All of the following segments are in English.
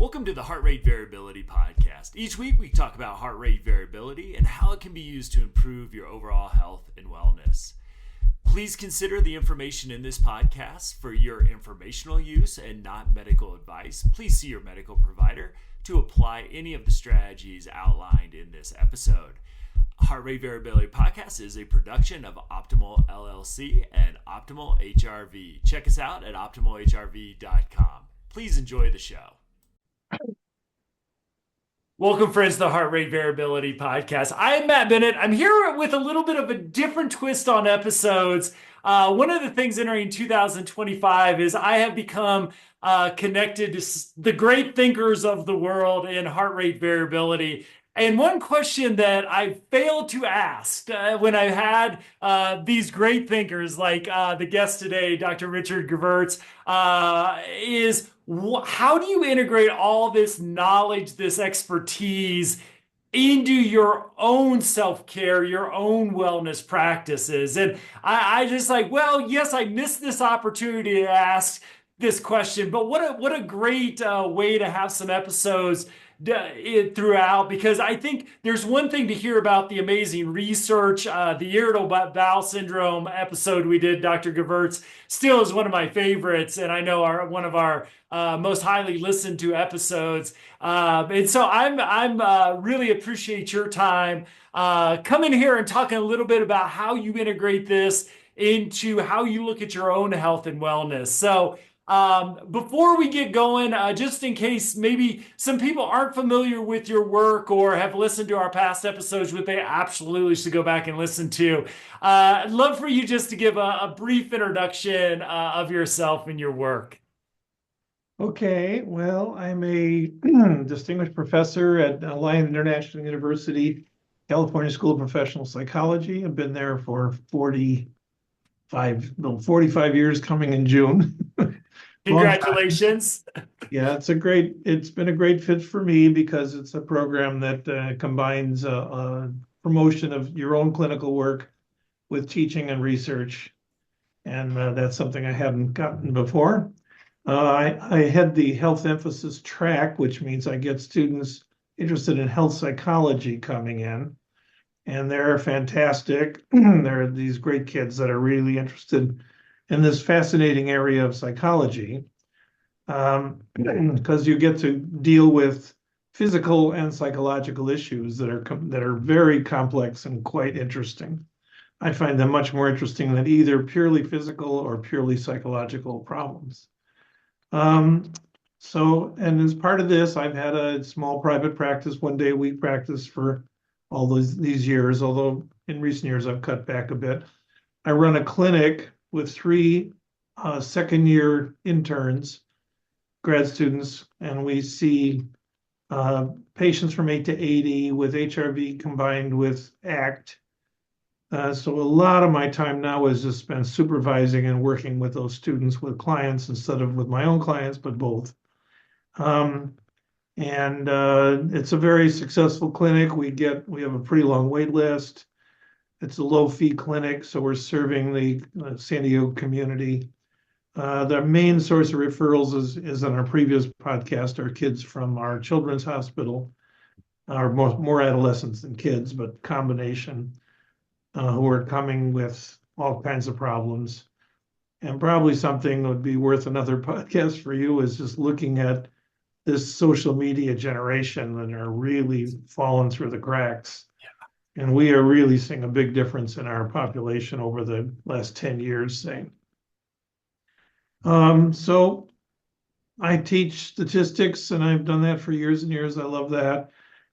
Welcome to the Heart Rate Variability Podcast. Each week we talk about heart rate variability and how it can be used to improve your overall health and wellness. Please consider the information in this podcast for your informational use and not medical advice. Please see your medical provider to apply any of the strategies outlined in this episode. Heart Rate Variability Podcast is a production of Optimal LLC and Optimal HRV. Check us out at optimalhrv.com. Please enjoy the show. Welcome, friends, to the Heart Rate Variability Podcast. I am Matt Bennett. I'm here with a little bit of a different twist on episodes. One of the things entering 2025 is I have become connected to the great thinkers of the world in heart rate variability. And one question that I failed to ask when I had these great thinkers like the guest today, Dr. Richard Gevirtz, is how do you integrate all this knowledge, this expertise into your own self-care, your own wellness practices? And I just yes, I missed this opportunity to ask this question, but what a great way to have some episodes throughout, because I think there's one thing to hear about the amazing research. The irritable bowel syndrome episode we did, Dr. Gevirtz, still is one of my favorites, and I know one of our most highly listened to episodes. And so I'm really appreciate your time coming here and talking a little bit about how you integrate this into how you look at your own health and wellness. So before we get going, just in case maybe some people aren't familiar with your work or have listened to our past episodes, which they absolutely should go back and listen to, I'd love for you just to give a brief introduction of yourself and your work. Okay, well, I'm a distinguished professor at Lyon International University, California School of Professional Psychology. I've been there for 45 years, coming in June. Congratulations. Yeah, it's been a great fit for me because it's a program that combines promotion of your own clinical work with teaching and research. And that's something I hadn't gotten before. I had the health emphasis track, which means I get students interested in health psychology coming in. And they're fantastic. They're these great kids that are really interested in this fascinating area of psychology, because you get to deal with physical and psychological issues that are very complex and quite interesting. I find them much more interesting than either purely physical or purely psychological problems. And as part of this, I've had a small private practice, 1 day a week practice for all these years, although in recent years I've cut back a bit. I run a clinic with 3 second-year interns, grad students, and we see patients from 8 to 80 with HRV combined with ACT. So a lot of my time now is just spent supervising and working with those students with clients instead of with my own clients, but both. It's a very successful clinic. We have a pretty long wait list. It's a low-fee clinic, so we're serving the San Diego community. The main source of referrals is on our previous podcast, our kids from our children's hospital, or more adolescents than kids, but combination, who are coming with all kinds of problems. And probably something that would be worth another podcast for you is just looking at this social media generation that are really falling through the cracks. And we are really seeing a big difference in our population over the last 10 years, say. So I teach statistics, and I've done that for years and years. I love that,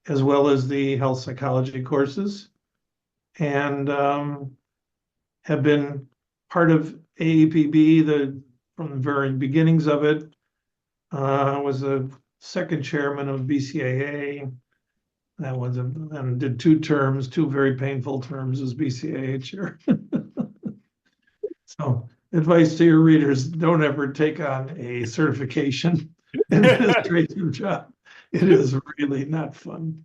as well as the health psychology courses, and have been part of AAPB from the very beginnings of it. I was a second chairman of BCAA. And did 2 terms, 2 very painful terms as BCAA chair. So advice to your readers, don't ever take on a certification administrative job. It is really not fun.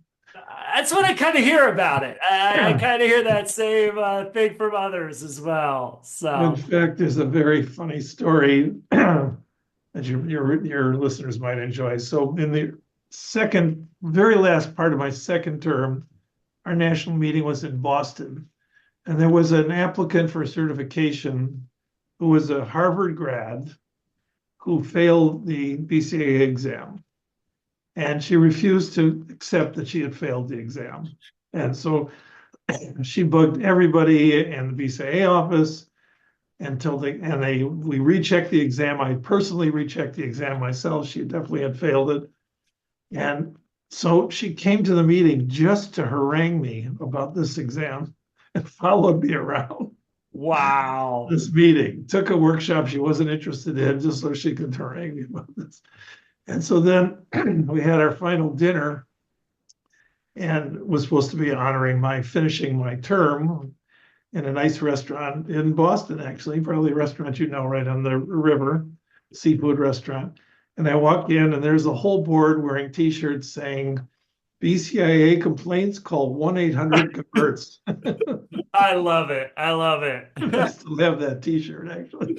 That's what I kind of hear about it. I kind of hear that same thing from others as well. So, in fact, there's a very funny story. that your listeners might enjoy. So in the very last part of my second term, our national meeting was in Boston, and there was an applicant for certification who was a Harvard grad who failed the BCAA exam. And she refused to accept that she had failed the exam. And so she bugged everybody in the BCAA office until we rechecked the exam. I personally rechecked the exam myself. She definitely had failed it. And so she came to the meeting just to harangue me about this exam and followed me around Wow. this meeting. Took a workshop she wasn't interested in just so she could harangue me about this. And so then we had our final dinner and was supposed to be honoring my finishing my term in a nice restaurant in Boston, actually, probably a restaurant you know right on the river, seafood restaurant. And I walk in and there's a whole board wearing T-shirts saying, BCIA complaints, call 1-800-Gevirtz. I love it. I love it. I still have that T-shirt, actually.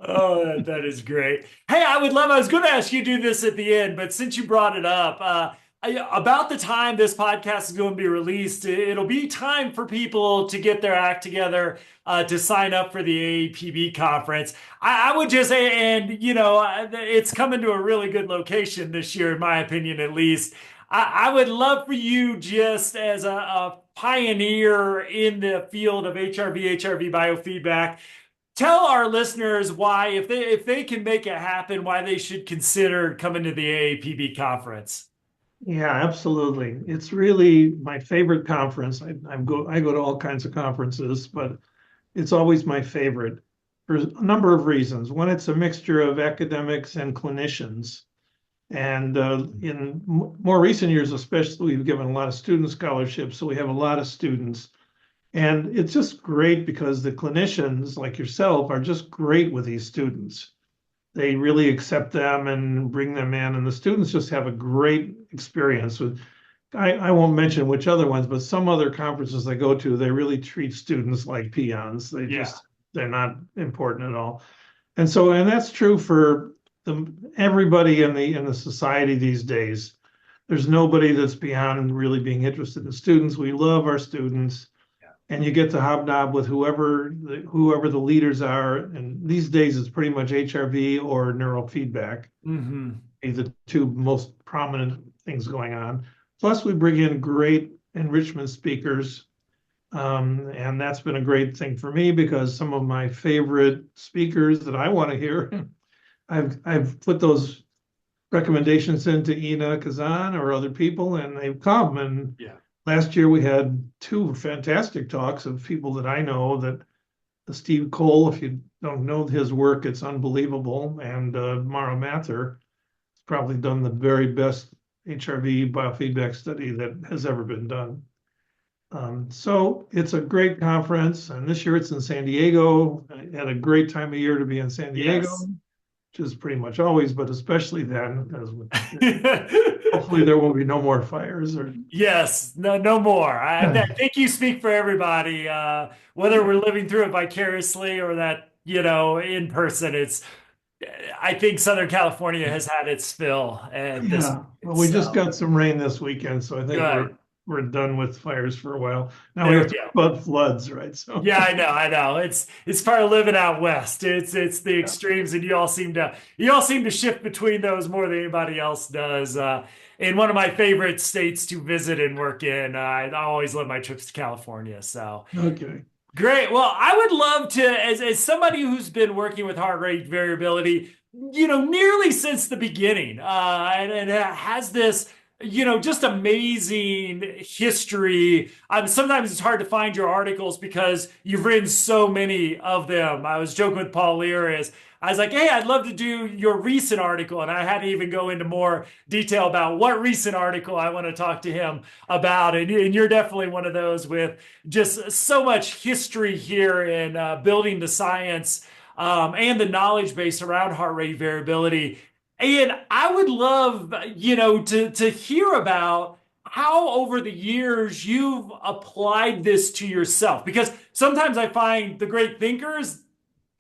Oh, that is great. Hey, I was going to ask you to do this at the end, but since you brought it up, about the time this podcast is going to be released, it'll be time for people to get their act together to sign up for the AAPB conference. I would just say, and it's coming to a really good location this year, in my opinion, at least. I would love for you, just as a pioneer in the field of HRV biofeedback, tell our listeners why, if they can make it happen, why they should consider coming to the AAPB conference. Yeah, absolutely. It's really my favorite conference. I go to all kinds of conferences, but it's always my favorite for a number of reasons. One, it's a mixture of academics and clinicians. And in more recent years, especially, we've given a lot of student scholarships, so we have a lot of students. And it's just great because the clinicians, like yourself, are just great with these students. They really accept them and bring them in, and the students just have a great experience with. I won't mention which other ones, but some other conferences I go to, they really treat students like peons. Yeah. They're not important at all. And that's true for everybody in the society these days. There's nobody that's beyond really being interested in students. We love our students, and you get to hobnob with whoever the leaders are. And these days, it's pretty much HRV or neurofeedback, the two most prominent things going on. Plus, we bring in great enrichment speakers, and that's been a great thing for me because some of my favorite speakers that I want to hear, I've put those recommendations into Ina Kazan or other people, and they've come. And Yeah. last year we had two fantastic talks of people that I know. That Steve Cole, if you don't know his work, it's unbelievable. And Mara Mather has probably done the very best HRV biofeedback study that has ever been done. So it's a great conference, and this year it's in San Diego. I had a great time of year to be in San Diego. Yes. Which is pretty much always, but especially then, because hopefully there will be no more fires. Yes, no more. I think you speak for everybody, whether we're living through it vicariously or that, in person. I think Southern California has had its fill at this Yeah, point. well, we just got some rain this weekend, so I think Good. we're done with fires for a while. Now we There have we to go. talk about floods, right? So Yeah, I know. It's part of living out west. It's the yeah. extremes, and you all seem to shift between those more than anybody else does. In one of my favorite states to visit and work in, I always love my trips to California. So Okay. great. Well, I would love to, as somebody who's been working with heart rate variability, nearly since the beginning, and has this, just amazing history. Sometimes it's hard to find your articles because you've written so many of them. I was joking with Paul Lear is I was like, hey, I'd love to do your recent article. And I had to even go into more detail about what recent article I want to talk to him about. And you're definitely one of those with just so much history here in building the science and the knowledge base around heart rate variability. And I would love, to hear about how over the years you've applied this to yourself. Because sometimes I find the great thinkers,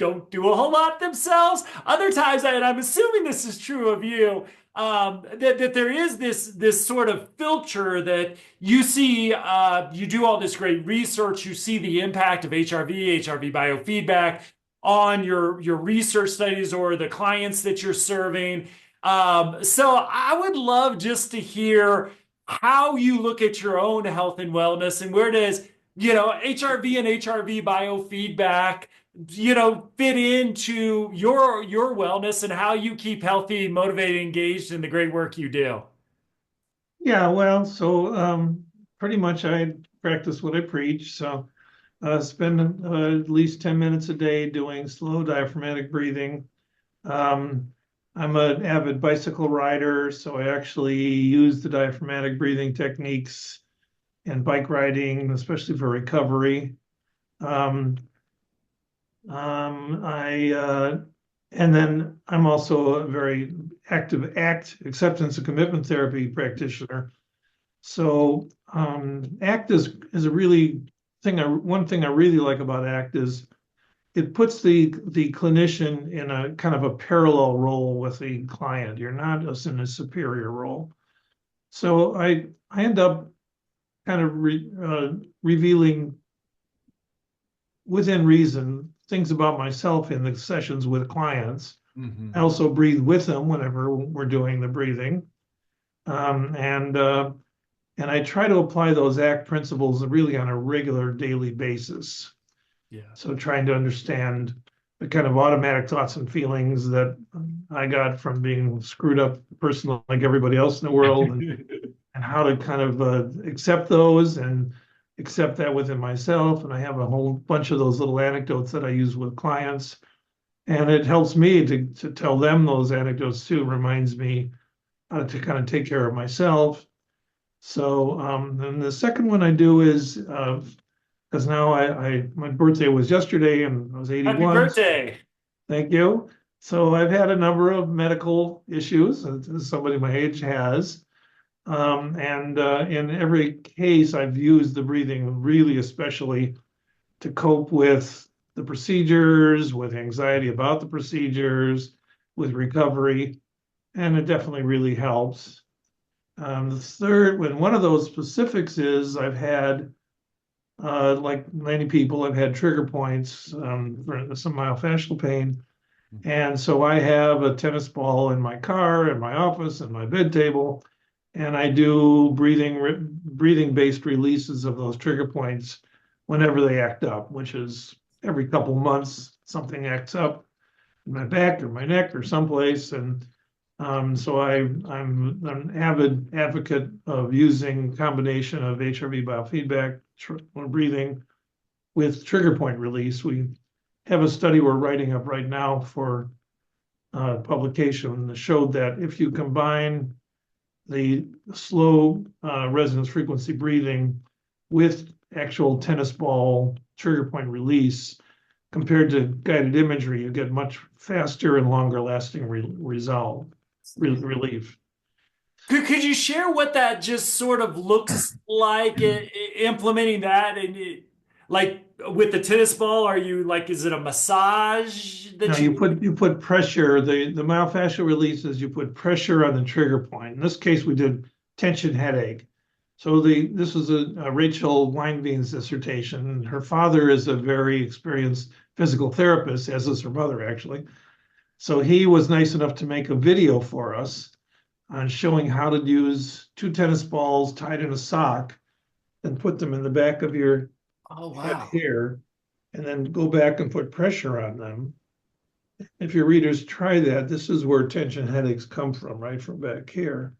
don't do a whole lot themselves. Other times, and I'm assuming this is true of you, that there is this sort of filter that you see. You do all this great research. You see the impact of HRV biofeedback on your research studies or the clients that you're serving. So I would love just to hear how you look at your own health and wellness and where does, HRV and HRV biofeedback, fit into your wellness and how you keep healthy, motivated, engaged in the great work you do. Yeah, well, so pretty much I practice what I preach. So spend at least 10 minutes a day doing slow diaphragmatic breathing. Um, I'm an avid bicycle rider, so I actually use the diaphragmatic breathing techniques in bike riding, especially for recovery. Um, I and then I'm also a very active ACT, acceptance and commitment therapy practitioner. So ACT is a really one thing I really like about ACT is it puts the clinician in a kind of a parallel role with the client. You're not as in a superior role. So I end up kind of revealing within reason things about myself in the sessions with clients. Mm-hmm. I also breathe with them whenever we're doing the breathing, um, and uh, and I try to apply those ACT principles really on a regular daily basis. Yeah. So trying to understand the kind of automatic thoughts and feelings that I got from being screwed up person like everybody else in the world, and how to kind of accept those and accept that within myself. And I have a whole bunch of those little anecdotes that I use with clients. And it helps me to tell them those anecdotes too, reminds me how to kind of take care of myself. So, and the second one I do is because now my birthday was yesterday and I was Happy 81. birthday. Thank you. So I've had a number of medical issues, as somebody my age has. And in every case, I've used the breathing really, especially to cope with the procedures, with anxiety about the procedures, with recovery, and it definitely really helps. The third, when one of those specifics is I've had, like many people, I've had trigger points for some myofascial pain. And so I have a tennis ball in my car, in my office, in my bed table, and I do breathing based releases of those trigger points whenever they act up, which is every couple months something acts up in my back or my neck or someplace. And so I'm an avid advocate of using a combination of HRV biofeedback breathing with trigger point release. We have a study we're writing up right now for publication that showed that if you combine the slow resonance frequency breathing with actual tennis ball trigger point release compared to guided imagery, you get much faster and longer lasting relief. Could you share what that just sort of looks like implementing that and like with the tennis ball? Are you like, is it a massage Now that you put pressure, the myofascial releases, you put pressure on the trigger point. In this case, we did tension headache. So this was a Rachel Weinbein's dissertation. Her father is a very experienced physical therapist, as is her mother, actually. So he was nice enough to make a video for us on showing how to use two tennis balls tied in a sock and put them in the back of your Oh, head wow. here, and then go back and put pressure on them. If your readers try that, this is where tension headaches come from, right from back here.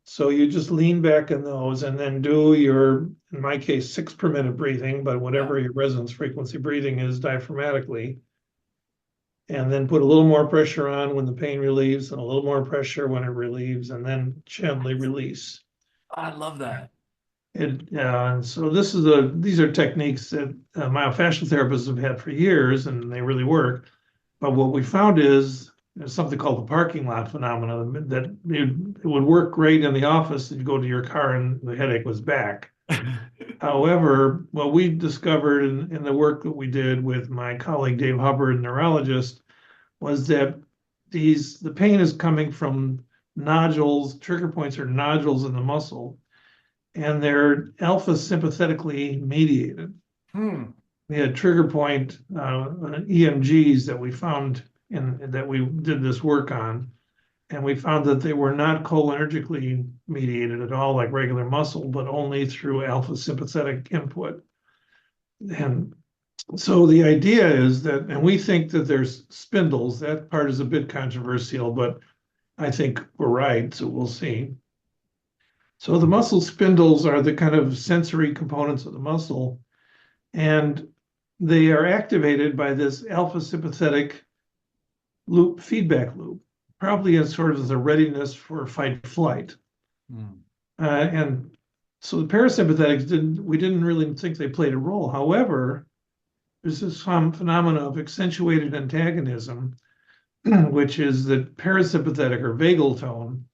So you just lean back in those and then do your, in my case, 6 per minute breathing, but Yeah. whatever your resonance frequency breathing is diaphragmatically. And then put a little more pressure on when the pain relieves and a little more pressure when it relieves, and then gently release. I love that. So these are techniques that myofascial therapists have had for years, and they really work. But what we found is there's something called the parking lot phenomenon that it would work great in the office. You go to your car and the headache was back. However, what we discovered in the work that we did with my colleague Dave Hubbard, neurologist, was that the pain is coming from nodules. Trigger points are nodules in the muscle, and they're alpha sympathetically mediated. Hmm. We had trigger point EMGs that we found that we did this work on, and we found that they were not cholinergically mediated at all, like regular muscle, but only through alpha sympathetic input. And so the idea is that, and we think that there's spindles. That part is a bit controversial, but I think we're right, so we'll see. So the muscle spindles are the kind of sensory components of the muscle, and they are activated by this alpha sympathetic loop, feedback loop, probably as sort of as a readiness for fight flight. Hmm. And so the parasympathetics we didn't really think they played a role. However, there's this phenomena of accentuated antagonism, which is that parasympathetic or vagal tone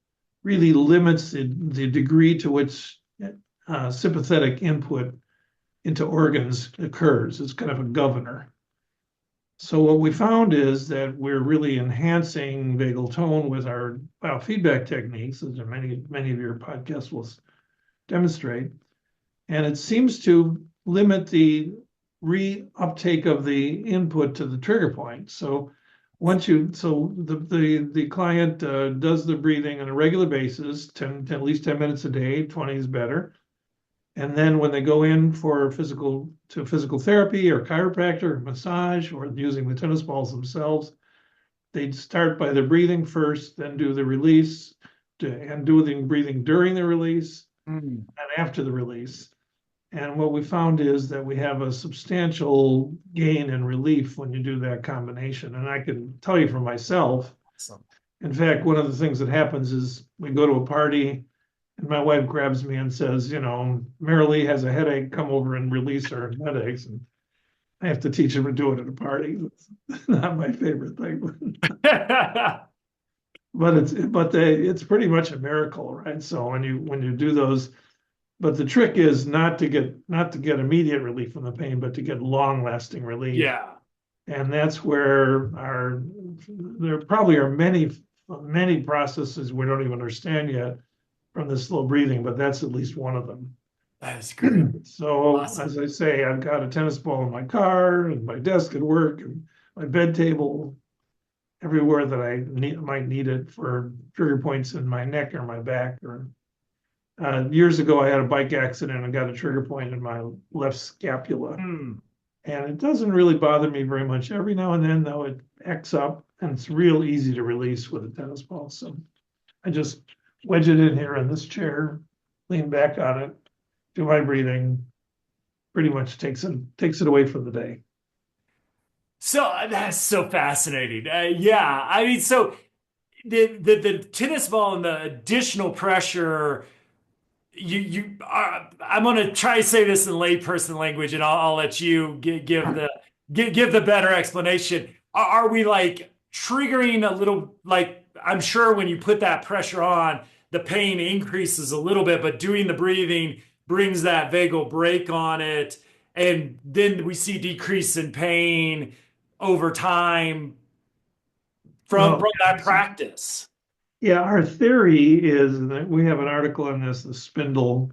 really limits the degree to which sympathetic input into organs occurs. It's kind of a governor. So what we found is that we're really enhancing vagal tone with our biofeedback techniques, as many of your podcasts will demonstrate, and it seems to limit the reuptake of the input to the trigger point. So the client does the breathing on a regular basis, at least 10 minutes a day, 20 is better. And then when they go in for physical therapy or chiropractor or massage or using the tennis balls themselves, they'd start by the breathing first, then do the release, and do the breathing during the release Hmm. and after the release. And what we found is that we have a substantial gain in relief when you do that combination. And I can tell you for myself, Awesome. in fact, one of the things that happens is we go to a party and my wife grabs me and says, Marilee has a headache, come over and release her headaches. And I have to teach her to do it at a party. It's not my favorite thing, but it's pretty much a miracle, right? So when you do those, but the trick is not to get immediate relief from the pain, but to get long lasting relief. Yeah. And that's where there probably are many processes we don't even understand yet from the slow breathing, but that's at least one of them. That is great. So Awesome. as I say, I've got a tennis ball in my car and my desk at work and my bed table, everywhere that might need it for trigger points in my neck or my back. Or years ago, I had a bike accident and got a trigger point in my left scapula. Hmm. And it doesn't really bother me very much. Every now and then, though, it acts up and it's real easy to release with a tennis ball. So I just wedge it in here in this chair, lean back on it, do my breathing, pretty much takes it away for the day. So that's so fascinating. Yeah, I mean, so the tennis ball and the additional pressure. I'm going to try to say this in layperson language, and I'll let you give the better explanation. Are we like triggering a little, like I'm sure when you put that pressure on, the pain increases a little bit, but doing the breathing brings that vagal brake on it, and then we see decrease in pain over time from Well, that practice. yeah, our theory is that we have an article on this, the spindle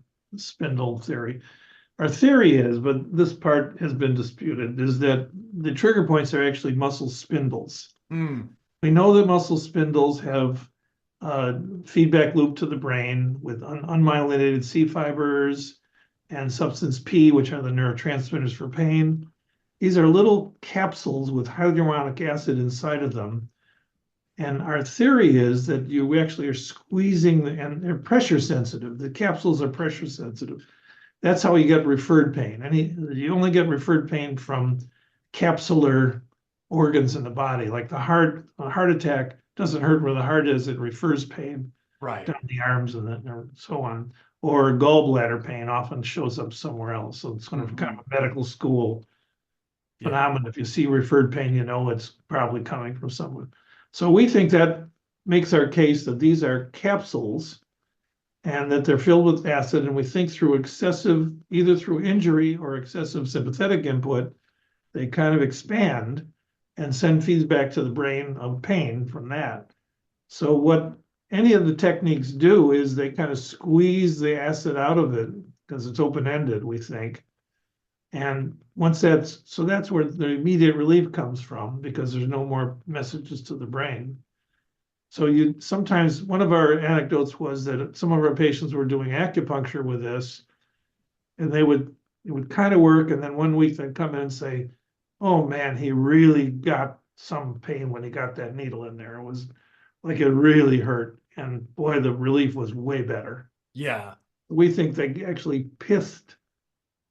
theory. Our theory is, but this part has been disputed, is that the trigger points are actually muscle spindles. Hmm. We know that muscle spindles have a feedback loop to the brain with unmyelinated C fibers and substance P, which are the neurotransmitters for pain. These are little capsules with hyaluronic acid inside of them. And our theory is that you actually are squeezing, and they're pressure sensitive. The capsules are pressure sensitive. That's how you get referred pain. You only get referred pain from capsular organs in the body, like a heart attack doesn't hurt where the heart is, it refers pain Right. down the arms and so on. Or gallbladder pain often shows up somewhere else. So it's kind of Mhm. a medical school Yeah. phenomenon. If you see referred pain, you know it's probably coming from someone. So we think that makes our case that these are capsules and that they're filled with acid. And we think through excessive, either through injury or excessive sympathetic input, they kind of expand and send feedback to the brain of pain from that. So what any of the techniques do is they kind of squeeze the acid out of it because it's open-ended, we think. And once that's where the immediate relief comes from, because there's no more messages to the brain. So sometimes one of our anecdotes was that some of our patients were doing acupuncture with this, and it would kind of work, and then one week they'd come in and say, "Oh man, he really got some pain when he got that needle in there. It was like it really hurt, and boy, the relief was way better." Yeah. We think they actually pithed,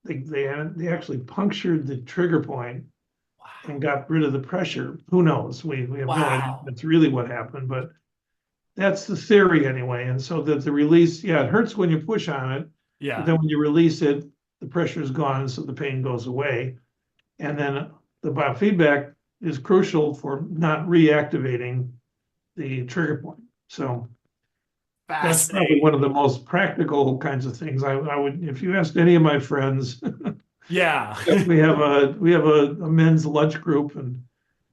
they actually punctured the trigger point and got rid of the pressure. Who knows? We have no idea if Wow. that's really what happened, but that's the theory anyway. And so that the release, yeah, it hurts when you push on it, but Yeah. then when you release it, the pressure is gone, so the pain goes away. And then the biofeedback is crucial for not reactivating the trigger point. So that's probably one of the Fascinating. most practical kinds of things. I would, if you asked any of my friends, Yeah. we have a men's lunch group, and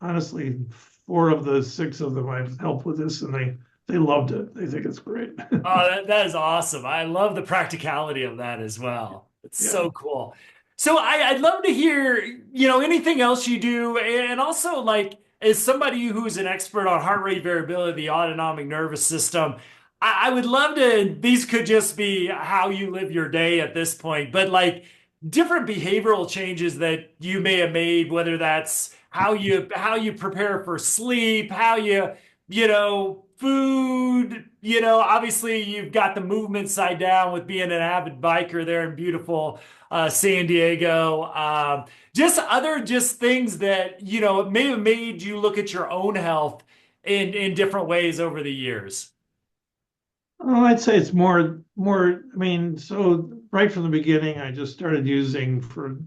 honestly, 4 of the 6 of them I've helped with this, and they loved it. They think it's great. Oh, that is awesome. I love the practicality of that as well. It's Yeah. so cool. So I'd love to hear, anything else you do. And also, like, as somebody who's an expert on heart rate variability, the autonomic nervous system, I would love to, these could just be how you live your day at this point, but like different behavioral changes that you may have made, whether that's how you prepare for sleep, how food, obviously you've got the movement side down with being an avid biker there in beautiful San Diego. Just things that, may have made you look at your own health in different ways over the years. Oh, I'd say it's more. I mean, so right from the beginning, I just started using for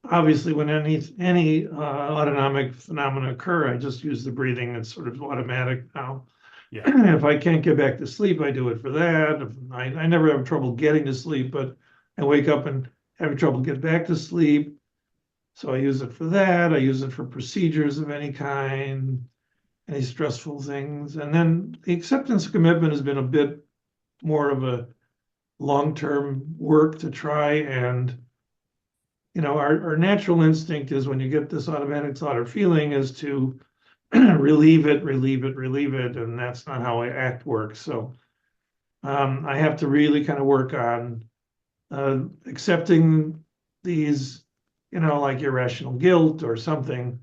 obviously when any autonomic phenomena occur, I just use the breathing. It's sort of automatic now. Yeah. If I can't get back to sleep, I do it for that. I never have trouble getting to sleep, but I wake up and have trouble getting back to sleep. So I use it for that. I use it for procedures of any kind, any stressful things. And then the acceptance commitment has been a bit more of a long-term work to try. And, our natural instinct is when you get this automatic thought or feeling is to relieve it, relieve it, relieve it. And that's not how ACT works. So I have to really kind of work on accepting these, like irrational guilt or something,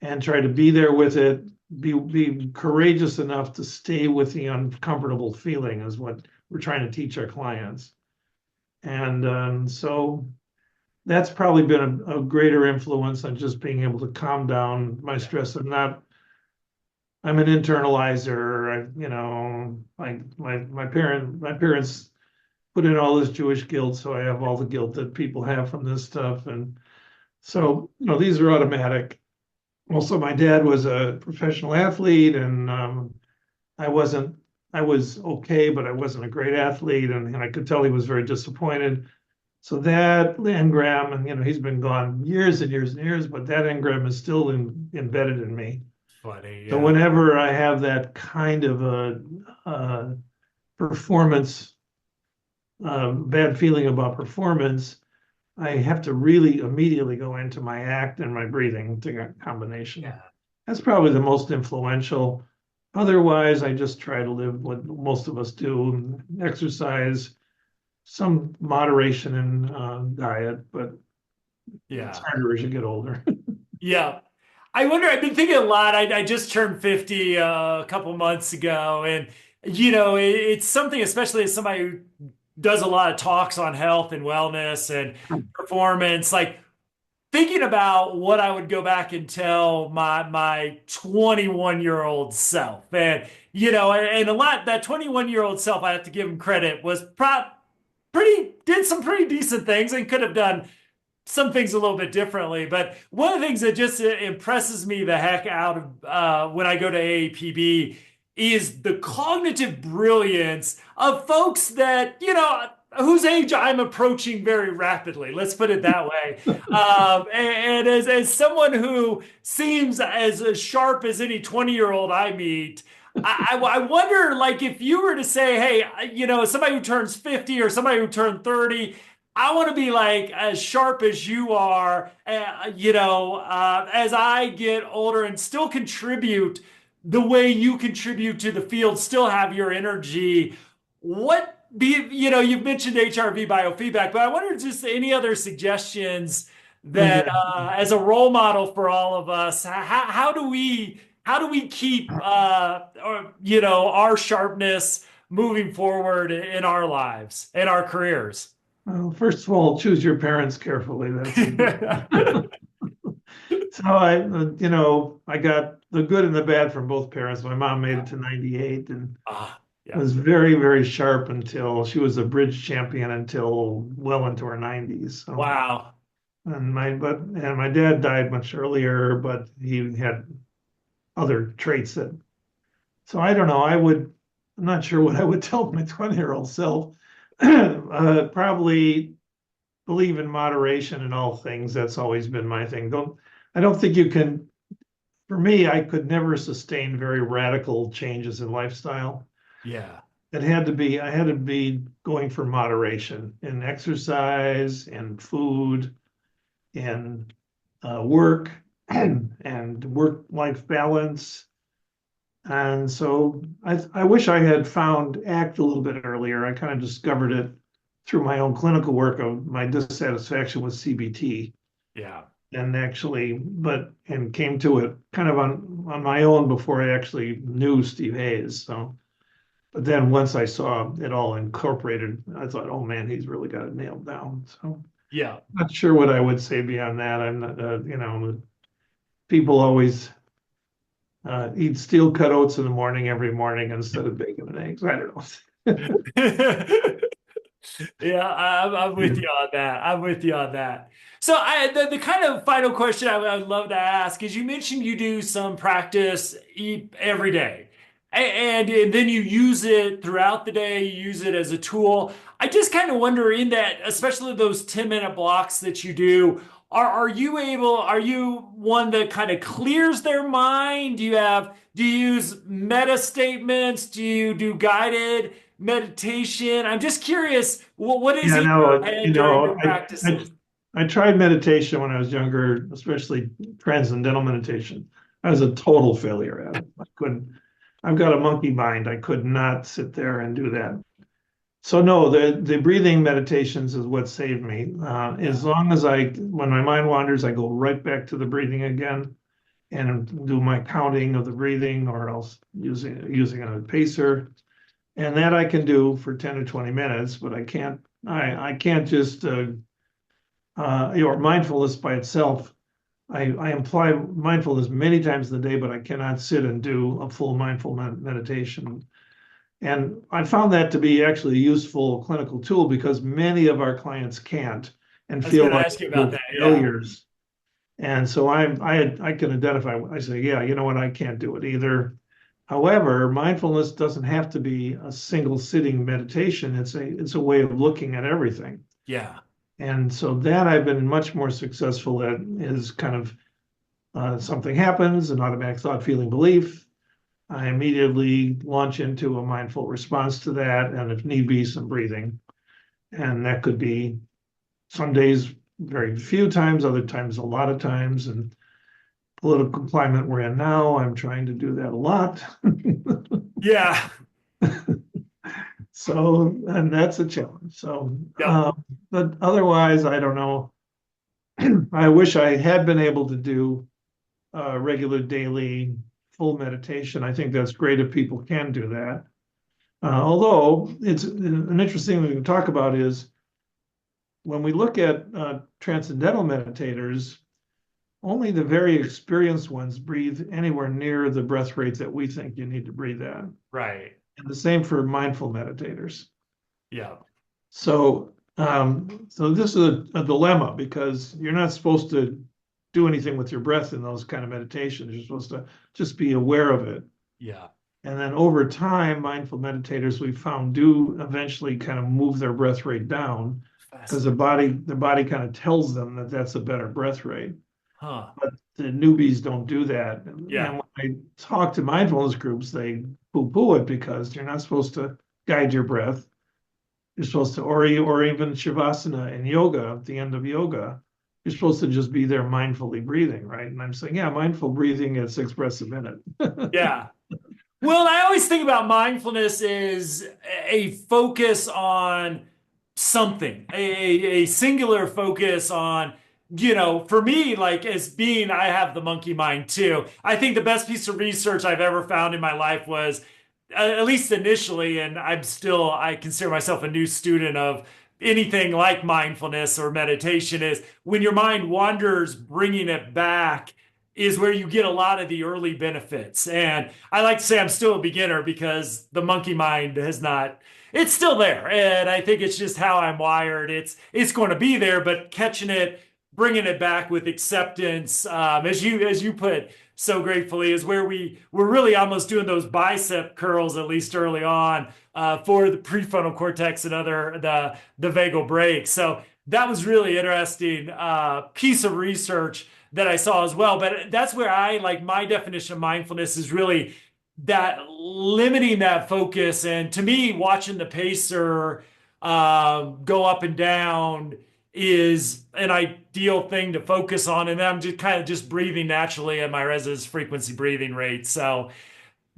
and try to be there with it. Be courageous enough to stay with the uncomfortable feeling is what we're trying to teach our clients. And so that's probably been a greater influence on just being able to calm down my stress. I'm an internalizer. Like my parents put in all this Jewish guilt, so I have all the guilt that people have from this stuff. And so, these are automatic. Also, my dad was a professional athlete, and I wasn't. I was okay, but I wasn't a great athlete, and I could tell he was very disappointed. So that engram, and he's been gone years and years and years, but that engram is still embedded in me. Funny. So Yeah. whenever I have that kind of a performance, bad feeling about performance, I have to really immediately go into my ACT and my breathing to combination. Yeah. That's probably the most influential. Otherwise, I just try to live what most of us do, exercise, some moderation in diet, but it's Yeah. harder as you get older. Yeah. I wonder, I've been thinking a lot. I just turned 50 a couple months ago. And, it's something, especially as somebody who does a lot of talks on health and wellness and performance, like thinking about what I would go back and tell my 21-year-old self. And, and a lot, that 21-year-old self, I have to give him credit, was did some pretty decent things and could have done some things a little bit differently. But one of the things that just impresses me the heck out of when I go to AAPB is the cognitive brilliance of folks that, whose age I'm approaching very rapidly. Let's put it that way. And as someone who seems as sharp as any 20-year-old I meet, I wonder, like, if you were to say, hey, somebody who turns 50 or somebody who turned 30, I want to be like as sharp as you are, as I get older and still contribute the way you contribute to the field, still have your energy. You've mentioned HRV biofeedback, but I wonder just any other suggestions that Yeah. as a role model for all of us, how do we keep our sharpness moving forward in our lives and our careers? Well, first of all, choose your parents carefully. That's a good. So I got the good and the bad from both parents. My mom made it to 98 and Yeah. was very, very sharp until she was a bridge champion until well into her 90s. So, Wow. and my dad died much earlier, but he had other traits that. So I don't know. I'm not sure what I would tell my 20-year-old self. Probably believe in moderation in all things. That's always been my thing. I don't think you can, for me, I could never sustain very radical changes in lifestyle. Yeah. I had to be going for moderation in exercise and food and work and work-life balance. And so I wish I had found ACT a little bit earlier. I kind of discovered it through my own clinical work of my dissatisfaction with CBT Yeah. and came to it kind of on my own before I actually knew Steve Hayes. So, but then once I saw it all incorporated, I thought, oh man, he's really got it nailed down. So Yeah. not sure what I would say beyond that. I'm not, people always eat steel cut oats in the morning every morning instead of bacon and eggs. I don't know. Yeah, I'm with you on that. I'm with you on that. So the kind of final question I would love to ask is you mentioned you do some practice every day. And then you use it throughout the day, you use it as a tool. I just kind of wonder in that, especially those 10-minute blocks that you do, are you one that kind of clears their mind? Do you use meta statements? Do you do guided meditation? I'm just curious, what is Yeah, in your no, head during your I practices? I tried meditation when I was younger, especially transcendental meditation. I was a total failure at it. I couldn't. I've got a monkey mind. I could not sit there and do that. So no, the breathing meditations is what saved me. As Yeah. long as when my mind wanders, I go right back to the breathing again and do my counting of the breathing, or else using a pacer, and that I can do for 10 to 20 minutes. But I can't just mindfulness by itself. I imply mindfulness many times in the day, but I cannot sit and do a full mindful meditation. And I found that to be actually a useful clinical tool because many of our clients can't and I was feel going to like ask you about they're that. Yeah. failures. And so I can identify. I say, yeah, you know what, I can't do it either. However, mindfulness doesn't have to be a single sitting meditation. It's a way of looking at everything. Yeah. And so that I've been much more successful at is kind of something happens, an automatic thought, feeling, belief. I immediately launch into a mindful response to that, and if need be, some breathing. And that could be some days very few times, other times a lot of times. And political climate we're in now, I'm trying to do that a lot. Yeah. So, and that's a challenge. So, Yep. but otherwise, I don't know. I wish I had been able to do regular daily full meditation. I think that's great if people can do that. Although it's an interesting thing to talk about is when we look at transcendental meditators, only the very experienced ones breathe anywhere near the breath rate that we think you need to breathe at. Right. And the same for mindful meditators. Yeah. So this is a dilemma because you're not supposed to do anything with your breath in those kind of meditations. You're supposed to just be aware of it. Yeah. And then over time, mindful meditators we found do eventually kind of move their breath rate down because Fascinating. the body kind of tells them that that's a better breath rate. Huh. But the newbies don't do that. And Yeah. when I talk to mindfulness groups, they poo-poo it because you're not supposed to guide your breath. You're supposed to, or even Shavasana in yoga, at the end of yoga, you're supposed to just be there mindfully breathing, right? And I'm saying, yeah, mindful breathing at 6 breaths a minute. Yeah. Well, I always think about mindfulness as a focus on something, a singular focus on, for me, like as being, I have the monkey mind too. I think the best piece of research I've ever found in my life was, at least initially, and I consider myself a new student of anything like mindfulness or meditation, is when your mind wanders, bringing it back is where you get a lot of the early benefits. And I like to say I'm still a beginner because the monkey mind has not, it's still there. And I think it's just how I'm wired. It's going to be there, but catching it, bringing it back with acceptance, as you put so gratefully, is where we're really almost doing those bicep curls, at least early on, for the prefrontal cortex and other the vagal brake. So that was really interesting piece of research that I saw as well. But that's where I like my definition of mindfulness is really that limiting that focus. And to me, watching the pacer go up and down is an ideal thing to focus on. And I'm just kind of just breathing naturally at my resonance frequency breathing rate. So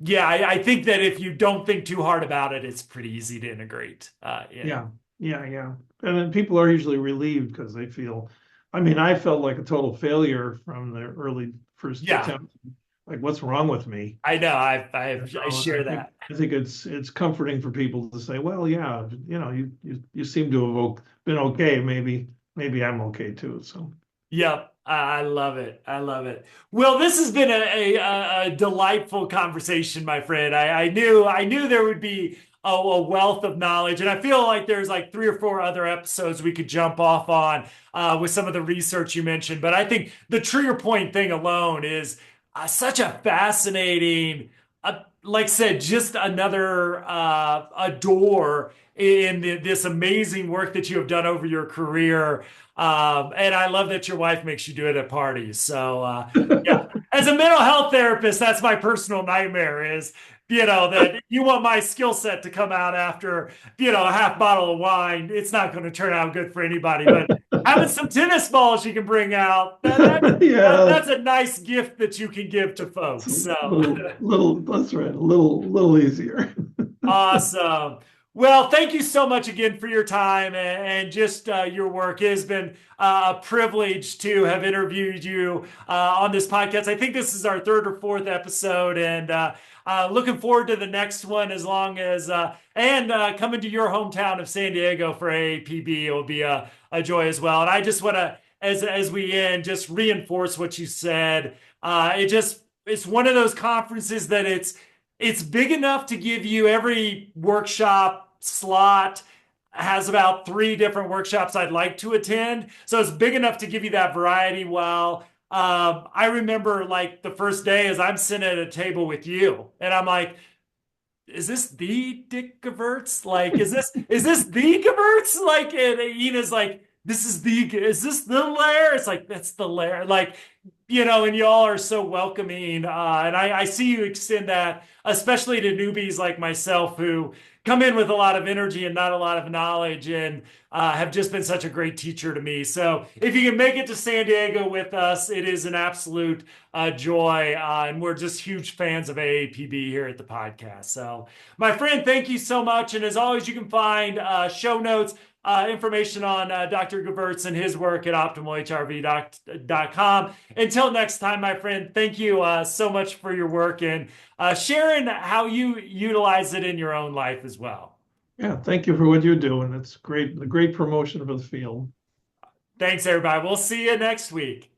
yeah, I think that if you don't think too hard about it, it's pretty easy to integrate in. Yeah, yeah. And then people are usually relieved because they feel, I mean, I felt like a total failure from the early first Yeah, attempt. Like, what's wrong with me? I know. I So share that. I think it's comforting for people to say, well, yeah, you seem to have been okay. Maybe I'm okay too. So Yep, I love it. I love it. Well, this has been a delightful conversation, my friend. I knew there would be a wealth of knowledge, and I feel like there's like 3 or 4 other episodes we could jump off on with some of the research you mentioned. But I think the trigger point thing alone is such a fascinating, like I said, just another a door in this amazing work that you have done over your career. And I love that your wife makes you do it at parties. So, yeah, as a mental health therapist, that's my personal nightmare is, that you want my skill set to come out after, a half bottle of wine. It's not going to turn out good for anybody, but having some tennis balls you can bring out, yeah, that's a nice gift that you can give to it's folks. a So little that's right, a little easier. awesome. Well, thank you so much again for your time and just your work. It has been a privilege to have interviewed you on this podcast. I think this is our third or fourth episode, and looking forward to the next one. As long as and coming to your hometown of San Diego for AAPB, it will be a joy as well. And I just want to, as we end, just reinforce what you said. It's one of those conferences that it's big enough to give you every workshop slot has about 3 different workshops I'd like to attend. So it's big enough to give you that variety. While I remember like the first day as I'm sitting at a table with you and I'm like, is this the Dick Gevirtz? Like, is this the Gevirtz? Like, and Ina's like, is this the lair? It's like, that's the lair. Like, and y'all are so welcoming. And I see you extend that, especially to newbies like myself who come in with a lot of energy and not a lot of knowledge and have just been such a great teacher to me. So if you can make it to San Diego with us, it is an absolute joy. And we're just huge fans of AAPB here at the podcast. So, my friend, thank you so much. And as always, you can find show notes, information on Dr. Gevirtz and his work at optimalhrv.com. Until next time, my friend, thank you so much for your work and sharing how you utilize it in your own life as well. Yeah, thank you for what you do, and it's great, a great promotion of the field. Thanks, everybody. We'll see you next week.